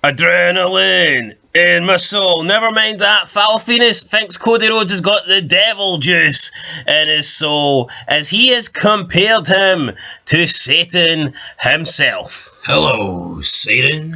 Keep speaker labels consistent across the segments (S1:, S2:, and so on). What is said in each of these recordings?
S1: Adrenaline in my soul. Never mind that. Val Venis thinks Cody Rhodes has got the devil juice in his soul, as he has compared him to Satan himself.
S2: Hello, Satan.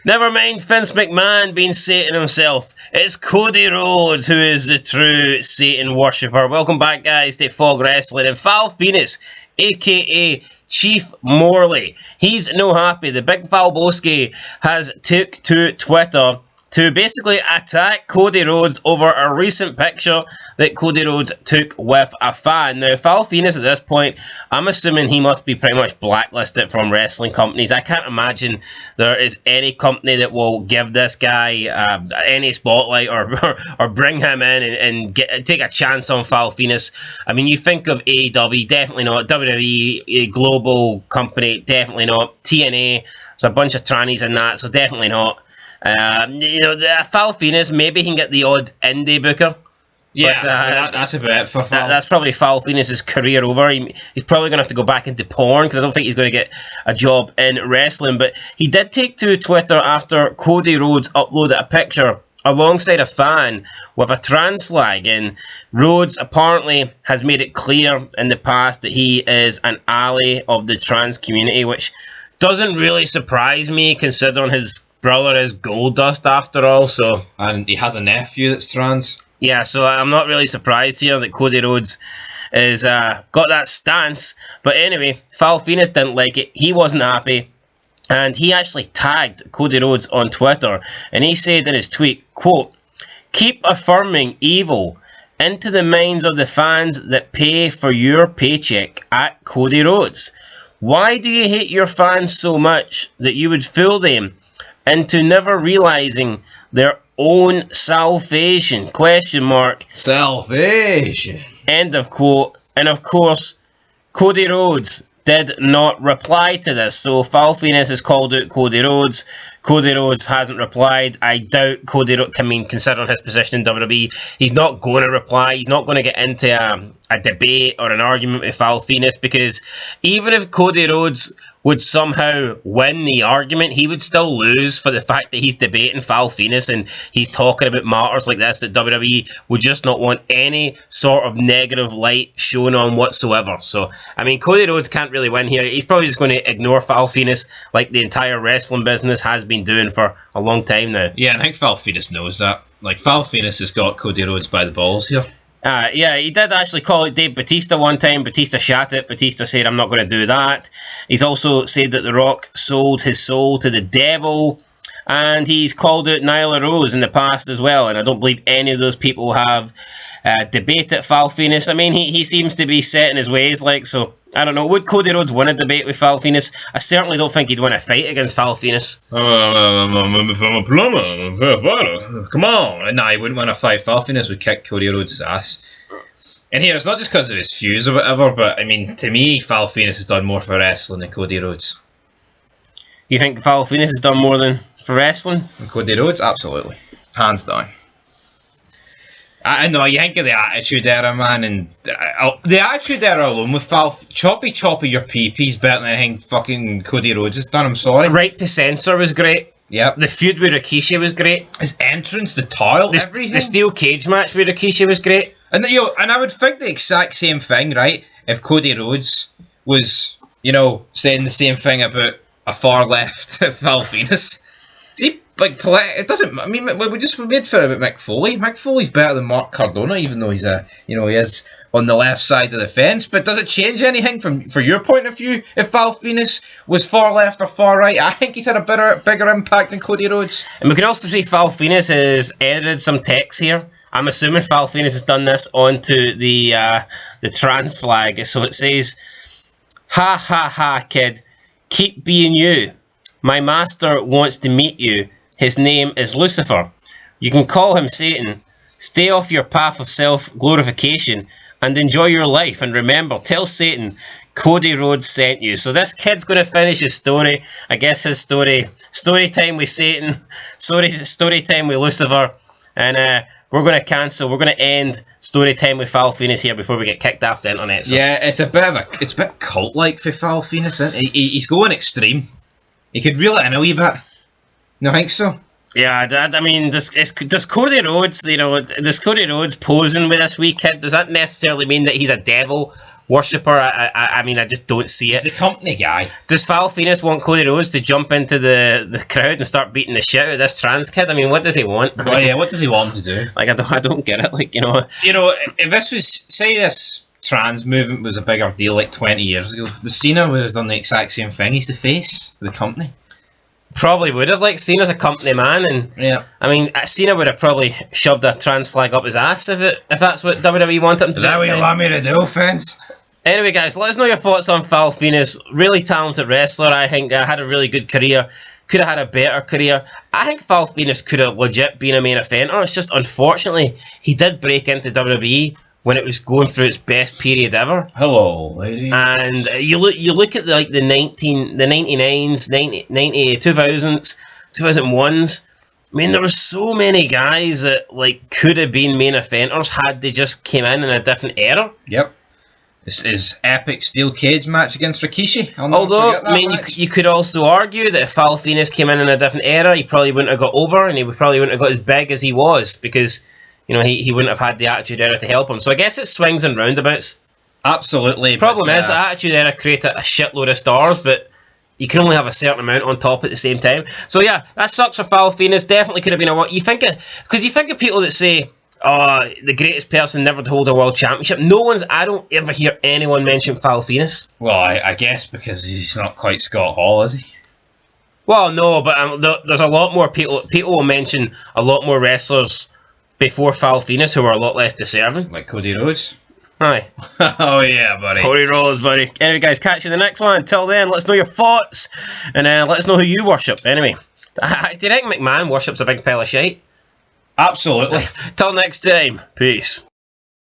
S1: Never mind Vince McMahon being Satan himself. It's Cody Rhodes who is the true Satan worshipper. Welcome back, guys, to Fog Wrestling. And Val Venis, a.k.a. Chief Morley, he's no happy. The big Valboski has took to Twitter to basically attack Cody Rhodes over a recent picture that Cody Rhodes took with a fan. Now, Val Venis at this point, I'm assuming he must be pretty much blacklisted from wrestling companies. I can't imagine there is any company that will give this guy any spotlight or bring him in and take a chance on Val Venis. I mean, you think of AEW, definitely not. WWE, a global company, definitely not. TNA, there's a bunch of trannies in that, so definitely not. Val Venis, maybe he can get the odd indie booker.
S2: Yeah, but, that's a bit for Val.
S1: That's probably Val Venis' career over. He's probably going to have to go back into porn, because I don't think he's going to get a job in wrestling. But he did take to Twitter after Cody Rhodes uploaded a picture alongside a fan with a trans flag, and Rhodes apparently has made it clear in the past that he is an ally of the trans community, which doesn't really surprise me, considering his brother is Goldust after all. So,
S2: and he has a nephew that's trans.
S1: Yeah, so I'm not really surprised here that Cody Rhodes is got that stance. But anyway, Val Venis didn't like it. He wasn't happy, and he actually tagged Cody Rhodes on Twitter, and he said in his tweet, quote, "Keep affirming evil into the minds of the fans that pay for your paycheck at Cody Rhodes. Why do you hate your fans so much that you would fool them into never realizing their own salvation? Question mark.
S2: Salvation.
S1: End of quote. And of course, Cody Rhodes did not reply to this. So Val Venis has called out Cody Rhodes. Cody Rhodes hasn't replied. I doubt Cody Rhodes, considering his position in WWE, he's not going to reply. He's not going to get into a debate or an argument with Val Venis, because even if Cody Rhodes would somehow win the argument, he would still lose for the fact that he's debating Val Venis and he's talking about matters like this that WWE would just not want any sort of negative light shown on whatsoever. So, I mean, Cody Rhodes can't really win here. He's probably just going to ignore Val Venis like the entire wrestling business has been doing for a long time now.
S2: Yeah, I think Val Venis knows that. Like, Val Venis has got Cody Rhodes by the balls here.
S1: Yeah, he did actually call it Dave Bautista one time. Bautista shat it. Bautista said, "I'm not going to do that." He's also said that The Rock sold his soul to the devil. And he's called out Nyla Rose in the past as well. And I don't believe any of those people have debated Val Venis. I mean, he seems to be set in his ways, like, so I don't know. Would Cody Rhodes win a debate with Val Venis? I certainly don't think he'd win a fight against Val Venis.
S2: If I'm a plumber, I'm a firefighter. Come on. Nah, he wouldn't win a fight. Val Venis would kick Cody Rhodes' ass. And here, it's not just because of his fuse or whatever, but I mean, to me, Val Venis has done more for wrestling than Cody Rhodes.
S1: You think Val Venis has done more than for wrestling?
S2: And Cody Rhodes? Absolutely. Hands down. I know, you think of the Attitude Era, man, and the Attitude Era alone with Val, choppy your PP is better than anything fucking Cody Rhodes has done, I'm sorry.
S1: Right to Censor was great.
S2: Yep.
S1: The feud with Rikishi was great.
S2: His entrance, the tile, everything.
S1: The steel cage match with Rikishi was great.
S2: And I would think the exact same thing, right, if Cody Rhodes was, saying the same thing about a far left Val Venis. See, like, it doesn't. I mean, we made for about Mick Foley. Mick Foley's better than Mark Cardona, even though he's he is on the left side of the fence. But does it change anything for your point of view if Val Venis was far left or far right? I think he's had a bigger impact than Cody Rhodes.
S1: And we can also see Val Venis has edited some text here. I'm assuming Val Venis has done this onto the trans flag. So it says, "Ha ha ha, kid, keep being you. My master wants to meet you. His name is Lucifer. You can call him Satan. Stay off your path of self-glorification and enjoy your life. And remember, tell Satan Cody Rhodes sent you." So this kid's going to finish his story. I guess his story time with Satan, story time with Lucifer. And we're going to cancel. We're going to end story time with Val Venis here before we get kicked off the internet. So.
S2: Yeah, it's a bit cult-like for Val Venis, isn't it? He's going extreme. He could reel it in a wee bit. No, I think so.
S1: Yeah, I mean, does Cody Rhodes, does Cody Rhodes posing with this wee kid, does that necessarily mean that he's a devil worshipper? I mean, I just don't see it.
S2: He's the company guy.
S1: Does Val Venis want Cody Rhodes to jump into the crowd and start beating the shit out of this trans kid? I mean, what does he want?
S2: Well, yeah, what does he want him to do?
S1: Like, I don't get it. Like,
S2: if this was, say this trans movement was a bigger deal like 20 years ago, Cena would have done the exact same thing. He's the face of the company.
S1: Probably would have, like, Cena's a company man, and
S2: yeah,
S1: I mean, Cena would have probably shoved a trans flag up his ass if that's what WWE wanted him to do.
S2: Is that what you want me to do, Vince?
S1: Anyway, guys, let us know your thoughts on Val Venis. Really talented wrestler, I think. Had a really good career. Could have had a better career. I think Val Venis could have legit been a main eventer. It's just, unfortunately, he did break into WWE when it was going through its best period ever.
S2: Hello, lady.
S1: And you look at the 99s, 90, 2000s, 2001s. I mean, there were so many guys that could have been main eventers had they just came in a different era.
S2: Yep. This is epic steel cage match against Rikishi.
S1: Although, I mean, you could also argue that if Val Venis came in a different era, he probably wouldn't have got over, and he probably wouldn't have got as big as he was, because he wouldn't have had the Attitude Era to help him. So I guess it swings and roundabouts.
S2: Absolutely.
S1: Problem is, the Attitude Era created a shitload of stars, but you can only have a certain amount on top at the same time. So yeah, that sucks for Val Venis. Definitely could have been because you think of people that say, "Oh, the greatest person never to hold a world championship." I don't ever hear anyone mention Val Venis.
S2: Well, I guess because he's not quite Scott Hall, is he?
S1: Well, no, but there's a lot more people. People will mention a lot more wrestlers before Val Venis who are a lot less deserving.
S2: Like Cody Rhodes.
S1: Aye.
S2: Oh yeah, buddy.
S1: Cody Rhodes, buddy. Anyway, guys, catch you in the next one. Until then, let us know your thoughts, and let us know who you worship. Anyway, do you think McMahon worships a big pile of shite?
S2: Absolutely.
S1: Till next time. Peace.